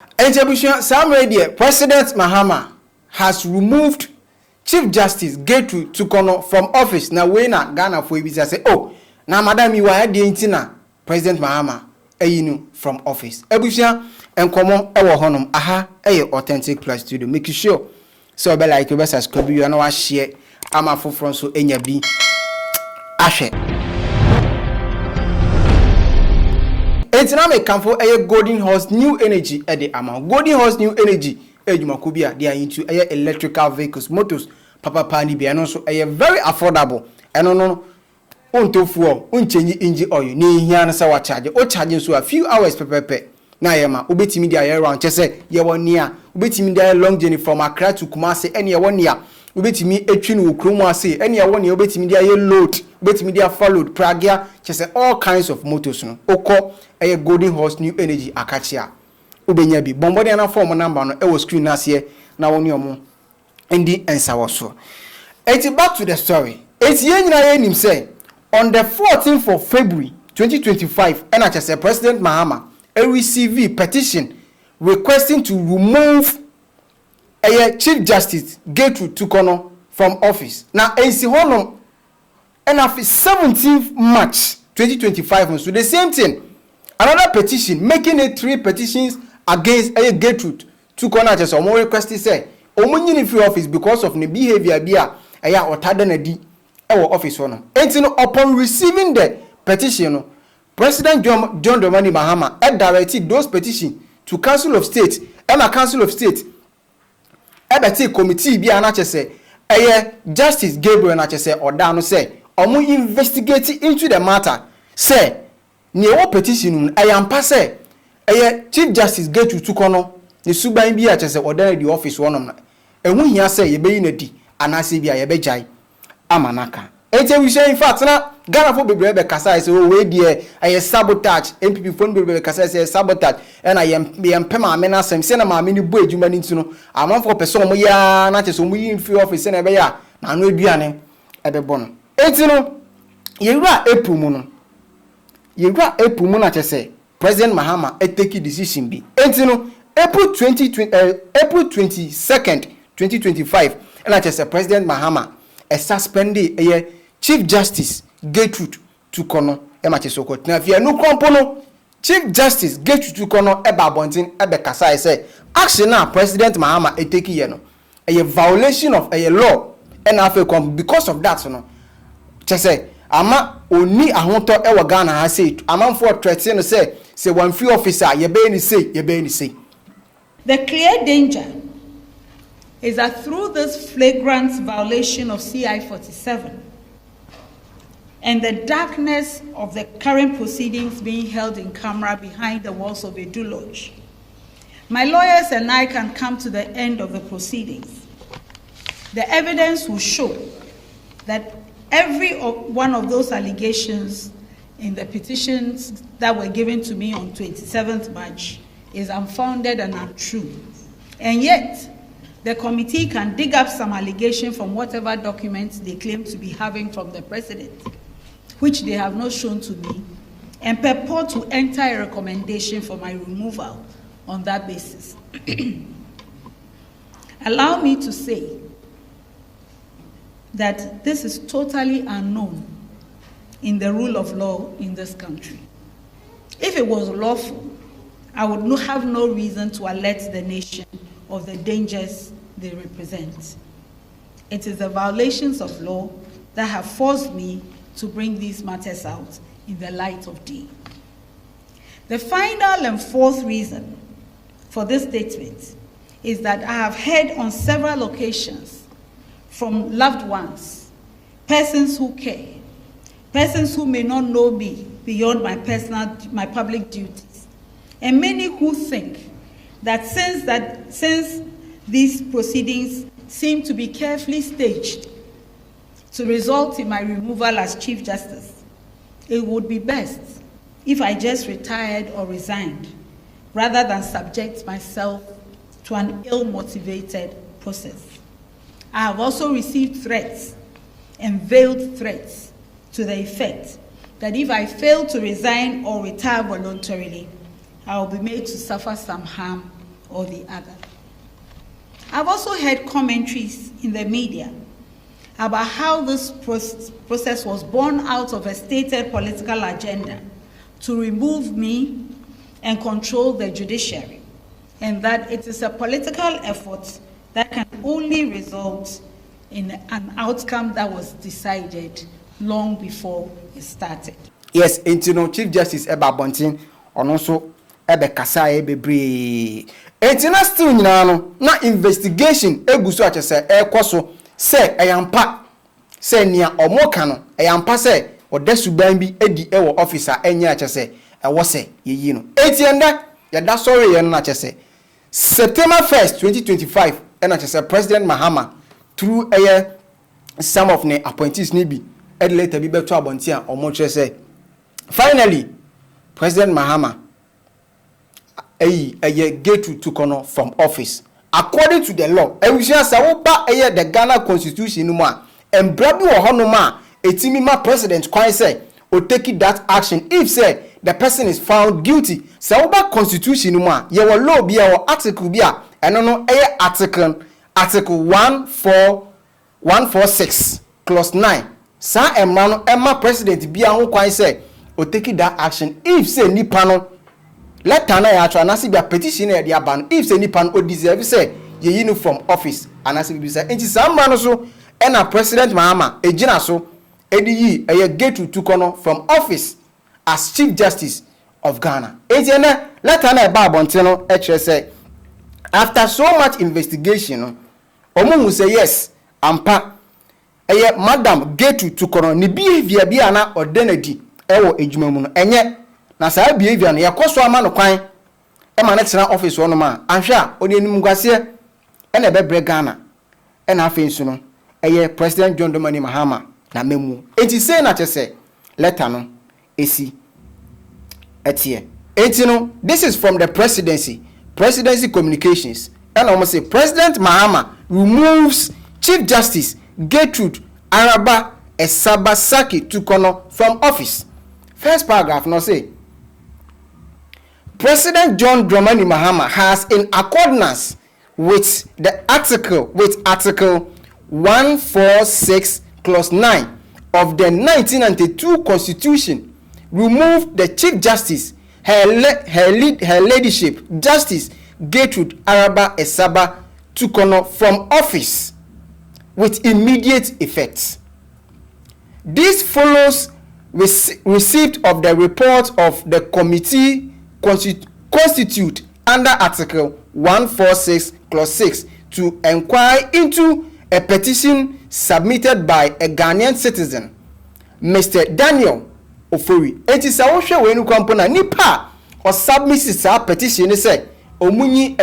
Ejabusha Sam Radio, President Mahama has removed Chief Justice Gertrude Torkorno from office. Now we na Ghana for we say, oh, now madam you are the intina President Mahama from office. Ebusha enkomo ewo honom aha authentic plus studio. Make sure so be like you subscribe you and share ama for so enya bi ahwe. It's now a camp for a Golden Horse New Energy at the amount. Golden Horse New Energy, Ejumacubia, they are into electrical vehicles, motors, Papa Pani, and also a very affordable. And no, unto fuel, unchange engine oil, ni yana sawa charge, or charging so a few hours per. Na yama, ubeti media around Chese, ya 1 year, ubeti media long journey from Accra to Kumasi, any 1 year. Ubeti me a tune Ukruma say, any 1 year, ubeti media load, ubeti media followed, Pragia, Chese, all kinds of motors, no, Oko. A Golden Horse New Energy Akachia Ubenyabi Bombodiana form number no e screen last year na woni omo ndi ensa woso. It's back to the story. It's yenyina yenim say on the 14th of February 2025 NHS President Mahama received petition requesting to remove a Chief Justice Gertrude Torkorno from office. Now ensi hono and after 17th March 2025 so the same thing. Another petition, making it 3 petitions against a Gertrude Torkorno just or more requested say, Omunyin free office because of the behavior bia aya otada na di ewo office one. And upon receiving the petition, President John Dramani Mahama had directed those petitions to Council of State. Emma Council of State ebeti committee bia na chese aya Justice Gabriel na chese odano say, omu investigate into the matter say Near petition, I am passe. Chief Justice Gertrude Torkorno, the suban be at the office one. And when he say ye be in a D, and I say be a bejai, Amanaka. And we say in fact, now Ghana for Bebe Casa say, oh, wait, dear, I sabotage, MPP phone Bebe Casa say sabotage, and I am Pema menace and cinema mini boy, you man into no. I'm on for person, ya, not as we in free office and a bear, and we be at the bonnet. And you know, you are a pumuno. You got a pumuna to say President Mahama a take decision be. And you know, April 22nd, 2025, and I just say President Mahama a suspended a Chief Justice Gertrude Torkorno e Machesoko. Now if you are no compono, Chief Justice Gertrude Torkorno e babontin e be kasa say action now President Mahama a take no a violation of a law and after because of that no. Just say ama oni ahonto e wa Ghana ha say amanfo threaten say one free officer ye be ni say. The clear danger is that through this flagrant violation of CI 47 and the darkness of the current proceedings being held in camera behind the walls of Edu Lodge, my lawyers and I can come to the end of the proceedings. The evidence will show that every one of those allegations in the petitions that were given to me on 27th March is unfounded and untrue. And yet, the committee can dig up some allegation from whatever documents they claim to be having from the president, which they have not shown to me, and purport to enter a recommendation for my removal on that basis. Allow me to say that this is totally unknown in the rule of law in this country. If it was lawful, I would have no reason to alert the nation of the dangers they represent. It is the violations of law that have forced me to bring these matters out in the light of day. The final and fourth reason for this statement is that I have heard on several occasions from loved ones, persons who care, persons who may not know me beyond my public duties, and many who think that since these proceedings seem to be carefully staged to result in my removal as Chief Justice, it would be best if I just retired or resigned rather than subject myself to an ill-motivated process. I have also received threats and veiled threats to the effect that if I fail to resign or retire voluntarily, I will be made to suffer some harm or the other. I've also heard commentaries in the media about how this process was born out of a stated political agenda to remove me and control the judiciary, and that it is a political effort that can only result in an outcome that was decided long before it started. Yes, Chief Justice Eba Bontin, and also Ebe Kasai Bebre. Still na investigation eguso achese ekoso se eyampa se nia omoka no eyampa se odesuban bi edi ewo officer enya achese ewo se yeyi no etienda ya da sorry ye no achese September 1st 2025 and achese President Mahama through some of the appointees ni bi ed later bi beto abonti a omo chese finally President Mahama Gertrude Torkorno from office according to the law. We shall say the Ghana Constitution no more. And brother or honoma etimima president can say or take that action if say the person is found guilty. So Constitution no more. Your law be our article be and no article 146 clause 9. Sa Emma president be a can say or take that action if say ni panel. Let Tana actually anasi be a petition at the aban if any pan or deserve say ye from office anasi be say enti samba no so and a President Mahama ejina so edi a Gertrude Torkorno from office as Chief Justice of Ghana. Enti na let Tana ba bonteno say after so much investigation omo say yes ampa Madam Gertrude Torkorno ni behavior bi ana ordenadi ewo ejuma mu no enye na sa behavior no yakoso ama no kwan e ma na tena office wono ma anhwa oni anim gwase e na bebre Ghana e na afi nsu no President John Dramani Mahama na memu enti say na chese letter no esi etie enti no this is from the presidency communications and almost say President Mahama removes Chief Justice Gertrude Araba Esabasaki Torkorno from office. First paragraph no say President John Dramani Mahama has, in accordance with Article 146 clause 9 of the 1992 Constitution, removed the Chief Justice, her ladyship, Justice Gertrude Araba Esaba Torkorno from office with immediate effect. This follows receipt of the report of the committee constitute under Article 146 clause 6 to inquire into a petition submitted by a Ghanaian citizen, Mr. Daniel Ofori. It is a oshe we nu kompona nipa or submit sa petition say omunyi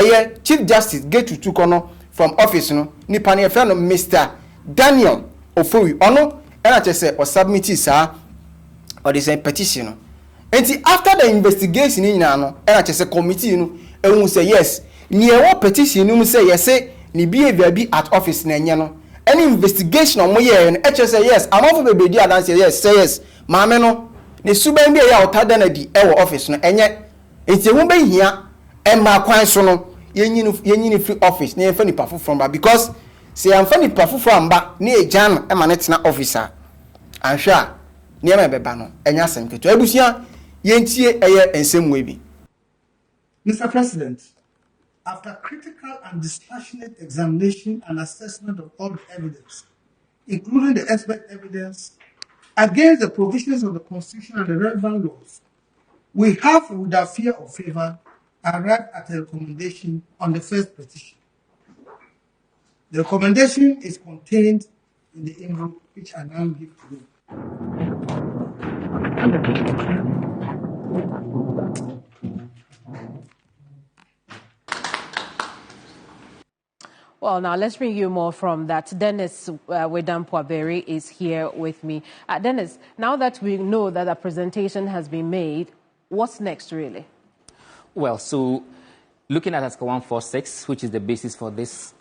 Chief Justice Gertrude Torkorno from office no nipa ne fe no Mr. Daniel Ofori ono na say or submit sa or the same petition no. And after the investigation in no, and committee no, and we say yes, near what petition no say yes, say ni behavior be at office na no. Any investigation on moye and say yes, I'm over baby dia dan say yes, mama no, ni suba mbi ya otada na di ewo office no, enye enti hu be hia e ma kwan so no, yenyi free office, na yenfa ni pafu from ba because say amfa ni pafu from ba, ni ejan e ma net na officer. Anhwa niema beba no, enya sem keto. Ebusia Mr. President, after critical and dispassionate examination and assessment of all the evidence, including the expert evidence against the provisions of the Constitution and the relevant laws, we have, without fear or favor, arrived at a recommendation on the first petition. The recommendation is contained in the envelope which I now give to you. Well, now let's bring you more from that. Dennis Wedampuaberi is here with me. Dennis, now that we know that a presentation has been made, what's next really? Well, so looking at Article 146, which is the basis for this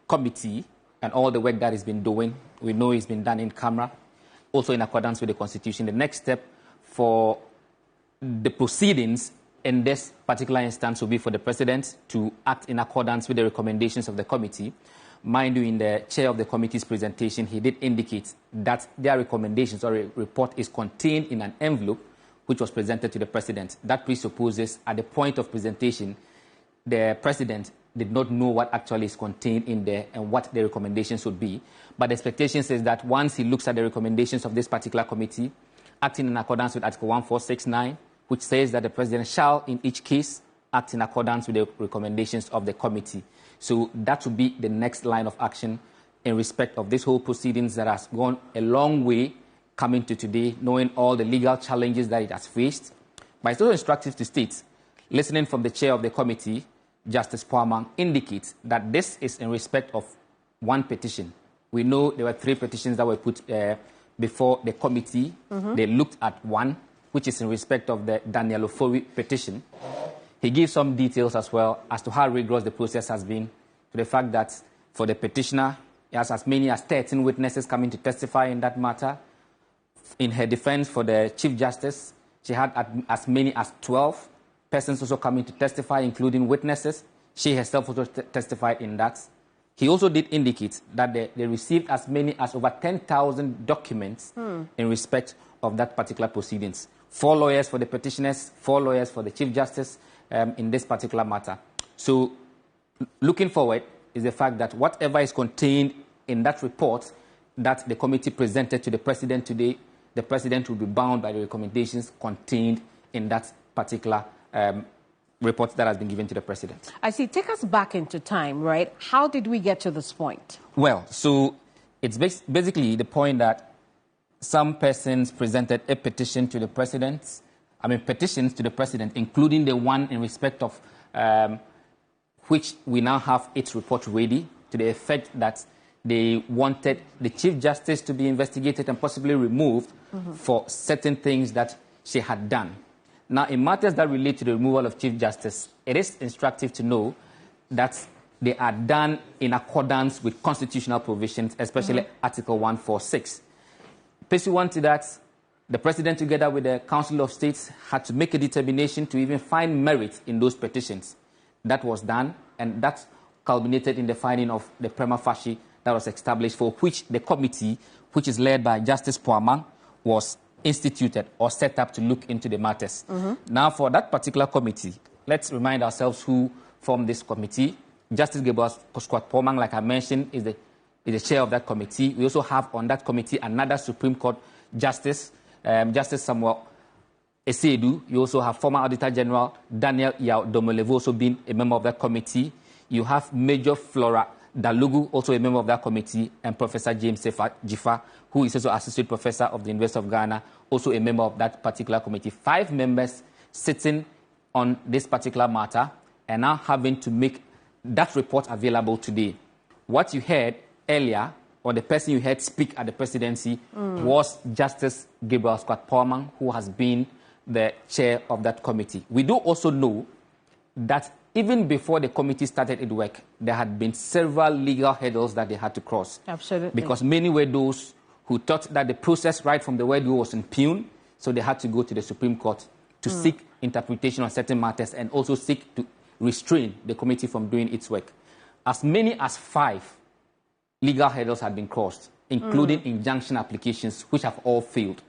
committee and all the work that it's been doing, we know it's been done in camera, also in accordance with the Constitution. The next step for the proceedings in this particular instance will be for the president to act in accordance with the recommendations of the committee. Mind you, in the chair of the committee's presentation, he did indicate that their recommendations or report is contained in an envelope which was presented to the president. That presupposes at the point of presentation, the president did not know what actually is contained in there and what the recommendations would be. But the expectation is that once he looks at the recommendations of this particular committee, acting in accordance with Article 1469, which says that the president shall, in each case, act in accordance with the recommendations of the committee. So that would be the next line of action in respect of this whole proceedings that has gone a long way coming to today, knowing all the legal challenges that it has faced. But it's also instructive to state, listening from the chair of the committee, Justice Poamang, indicates that this is in respect of one petition. We know there were 3 petitions that were put before the committee. They looked at one, which is in respect of the Daniel Ofori petition. He gives some details as well as to how rigorous the process has been, to the fact that for the petitioner, he has as many as 13 witnesses coming to testify in that matter. In her defense for the Chief Justice, she had as many as 12 persons also coming to testify, including witnesses. She herself also testified in that. He also did indicate that they received as many as over 10,000 documents in respect of that particular proceedings. 4 lawyers for the petitioners, 4 lawyers for the Chief Justice in this particular matter. So looking forward is the fact that whatever is contained in that report that the committee presented to the president today, the president will be bound by the recommendations contained in that particular report that has been given to the president. I see. Take us back into time, right? How did we get to this point? Well, so it's basically the point that some persons presented a petition to the president, petitions to the president, including the one in respect of which we now have its report ready, to the effect that they wanted the Chief Justice to be investigated and possibly removed for certain things that she had done. Now, in matters that relate to the removal of Chief Justice, it is instructive to know that they are done in accordance with constitutional provisions, especially Article 146. Pursuant to that, the President, together with the Council of States, had to make a determination to even find merit in those petitions. That was done, and that culminated in the finding of the prima facie that was established, for which the committee, which is led by Justice Poamang, was instituted or set up to look into the matters. Now, for that particular committee, let's remind ourselves who formed this committee. Justice Gabriel Scott Poamang, like I mentioned, is the chair of that committee. We also have on that committee another Supreme Court Justice, Justice Samuel Esedu. You also have former Auditor General Daniel Yao Domolevo also being a member of that committee. You have Major Flora Dalugu, also a member of that committee, and Professor James Jifa, who is also Associate Professor of the University of Ghana, also a member of that particular committee. 5 members sitting on this particular matter and now having to make that report available today. What you heard earlier, or the person you heard speak at the presidency, was Justice Gabriel Scott Poamang, who has been the chair of that committee. We do also know that even before the committee started its work, there had been several legal hurdles that they had to cross. Absolutely. Because many were those who thought that the process right from the word-go was impugned, so they had to go to the Supreme Court to seek interpretation on certain matters and also seek to restrain the committee from doing its work. As many as 5 legal hurdles had been crossed, including injunction applications, which have all failed.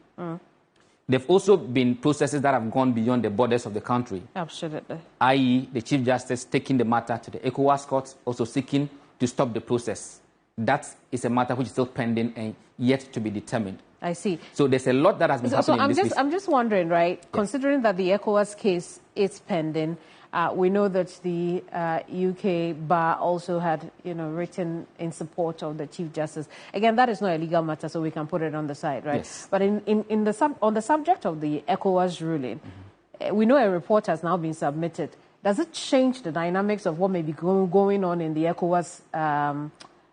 There have also been processes that have gone beyond the borders of the country. Absolutely. I.e., the Chief Justice taking the matter to the ECOWAS courts, also seeking to stop the process. That is a matter which is still pending and yet to be determined. I see. So there's a lot that has been happening in this. I'm just wondering, right, considering that the ECOWAS case is pending, we know that the UK bar also had, written in support of the Chief Justice. Again, that is not a legal matter, so we can put it on the side, right? Yes. But on the subject of the ECOWAS ruling, we know a report has now been submitted. Does it change the dynamics of what may be going on in the ECOWAS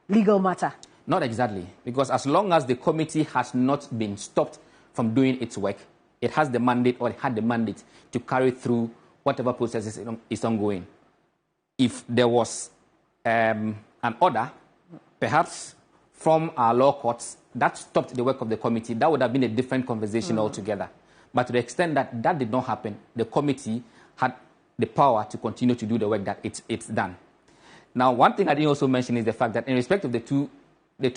legal matter? Not exactly, because as long as the committee has not been stopped from doing its work, it has the mandate, or it had the mandate, to carry through whatever process is ongoing. If there was an order, perhaps from our law courts, that stopped the work of the committee, that would have been a different conversation altogether. But to the extent that that did not happen, the committee had the power to continue to do the work that it's done. Now, one thing I didn't also mention is the fact that in respect of the two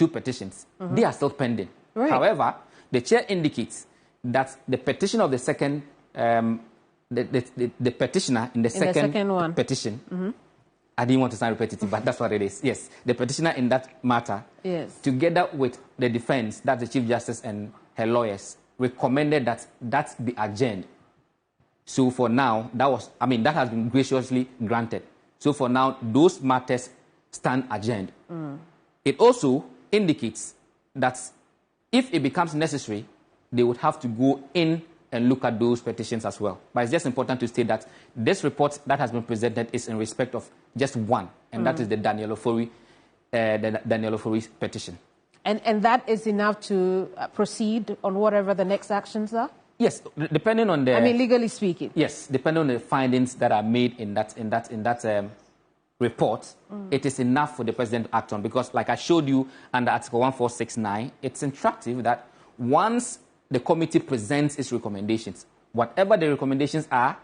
petitions, they are still pending. Right. However, the chair indicates that the petition of the second, the petitioner in the second petition, I didn't want to sound repetitive, but that's what it is. Yes, the petitioner in that matter, together with the defense, that's the Chief Justice and her lawyers, recommended that be adjourned. So for now, that has been graciously granted. So for now, those matters stand adjourned. It also indicates that if it becomes necessary, they would have to go in and look at those petitions as well. But it's just important to state that this report that has been presented is in respect of just one, and that is the Daniel Ofori petition. And that is enough to proceed on whatever the next actions are? Yes, depending on the... I mean, legally speaking. Yes, depending on the findings that are made in that report, it is enough for the president to act on. Because like I showed you under Article 1469, it's instructive that once the committee presents its recommendations, whatever the recommendations are,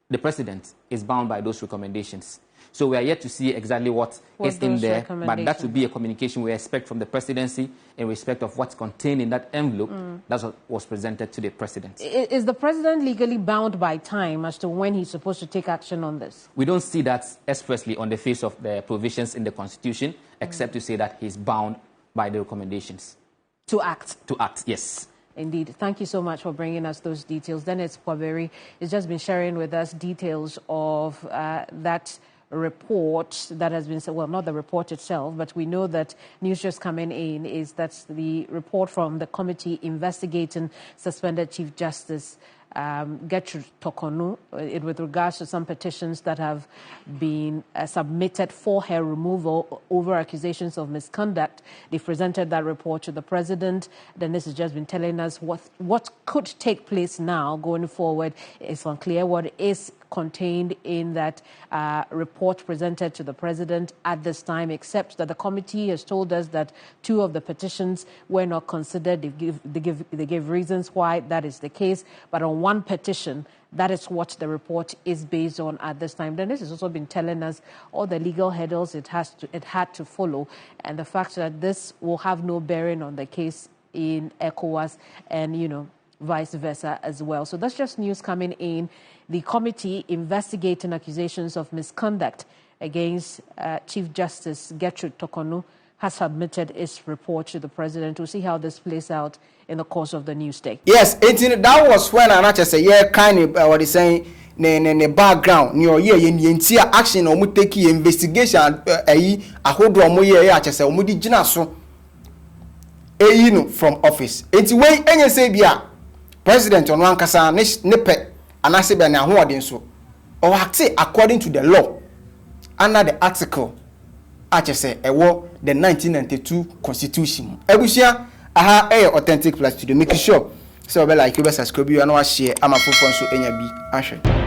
the president is bound by those recommendations. So we are yet to see exactly what is in there, but that will be a communication we expect from the presidency in respect of what's contained in that envelope. That's what was presented to the president. Is the president legally bound by time as to when he's supposed to take action on this? We don't see that expressly on the face of the provisions in the Constitution, except to say that he's bound by the recommendations. To act? To act, yes. Indeed. Thank you so much for bringing us those details. Dennis Kwaberi has just been sharing with us details of that report that has been, well, not the report itself, but we know that news just coming in is that's the report from the committee investigating suspended Chief Justice CJ Torkorno with regards to some petitions that have been submitted for her removal over accusations of misconduct. They presented that report to the president. Then this has just been telling us what could take place now going forward. It's unclear what is contained in that report presented to the president at this time, except that the committee has told us that 2 of the petitions were not considered. They give reasons why that is the case, but on one petition, that is what the report is based on at this time. Then this has also been telling us all the legal hurdles it had to follow, and the fact that this will have no bearing on the case in ECOWAS and, vice versa as well. So that's just news coming in. The committee investigating accusations of misconduct against Chief Justice CJ Torkorno has submitted its report to the president. We'll see how this plays out in the course of the news day. Yes, that was when I just say, kind of what he's saying, the background, action or take investigation, a hold on just say, from office. It's way any say, President on one kasa nipe anasibe na hoɔden so or act according to the law under the article say the 1992 Constitution. Ebusia aha authentic plus to make sure so be like you subscribe you and share ama phone so enya bi ahwe.